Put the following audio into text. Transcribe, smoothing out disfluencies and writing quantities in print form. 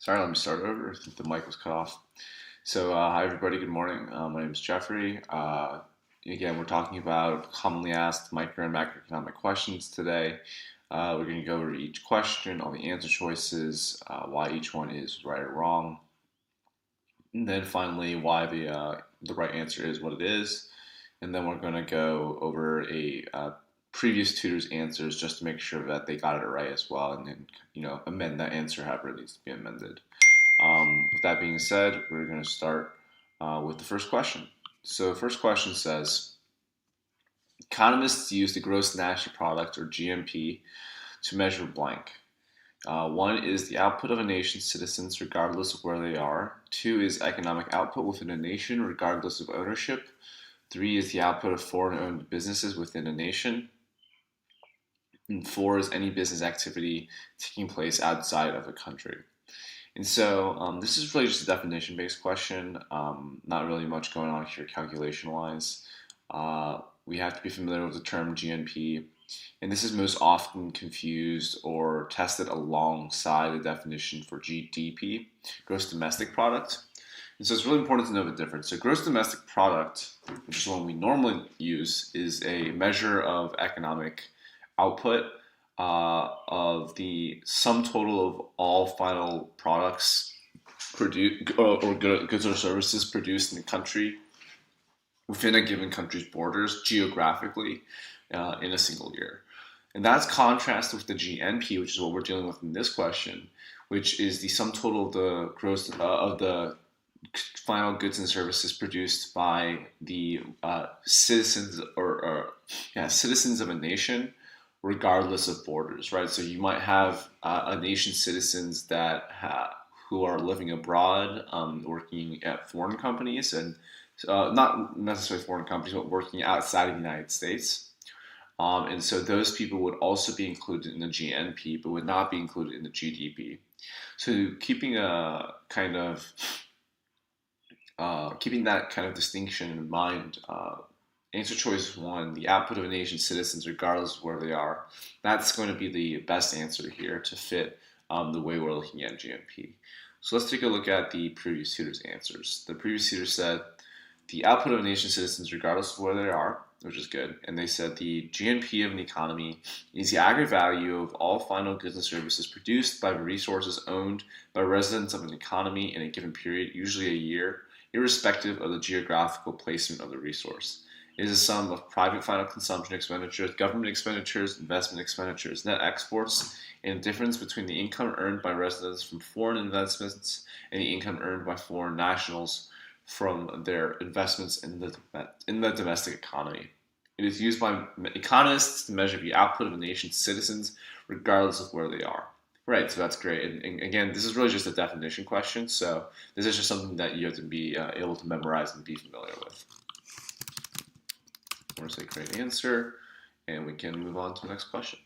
Sorry, let me start over. I think the mic was cut off. Hi everybody, good morning. My name is Jeffrey. Again, we're talking about commonly asked micro and macroeconomic questions today. We're going to go over each question, all the answer choices, why each one is right or wrong, and then finally why the right answer is what it is. And then we're going to go over a previous tutor's answers just to make sure that they got it right as well, and then amend that answer however it needs to be amended. With that being said, we're going to start with the first question. So the first question says, economists use the gross national product, or GNP, to measure blank. One is the output of a nation's citizens regardless of where they are. Two is economic output within a nation regardless of ownership. Three is the output of foreign-owned businesses within a nation. And four is any business activity taking place outside of a country. And so this is really just a definition-based question, not really much going on here calculation-wise. We have to be familiar with the term GNP, and this is most often confused or tested alongside the definition for GDP, gross domestic product. And so it's really important to know the difference. So gross domestic product, which is one we normally use, is a measure of economic output of the sum total of all final products produced or goods or services produced in the country within a given country's borders geographically in a single year. And that's contrasted with the GNP, which is what we're dealing with in this question, which is the sum total of the gross of the final goods and services produced by the citizens citizens of a nation, regardless of borders, right? So you might have a nation's citizens that who are living abroad, working at foreign companies, and not necessarily foreign companies, but working outside of the United States. And so those people would also be included in the GNP, but would not be included in the GDP. So keeping that kind of distinction in mind, answer choice one, the output of a nation's citizens, regardless of where they are, that's going to be the best answer here to fit the way we're looking at GNP. So let's take a look at the previous tutor's answers. The previous tutor said the output of a nation's citizens, regardless of where they are, which is good. And they said the GNP of an economy is the aggregate value of all final goods and services produced by the resources owned by residents of an economy in a given period, usually a year, irrespective of the geographical placement of the resource. It is a sum of private final consumption expenditures, government expenditures, investment expenditures, net exports, and the difference between the income earned by residents from foreign investments and the income earned by foreign nationals from their investments in the domestic economy. It is used by economists to measure the output of a nation's citizens, regardless of where they are. Right, so that's great. And again, this is really just a definition question, so this is just something that you have to be able to memorize and be familiar with. We're going to say great answer, and we can move on to the next question.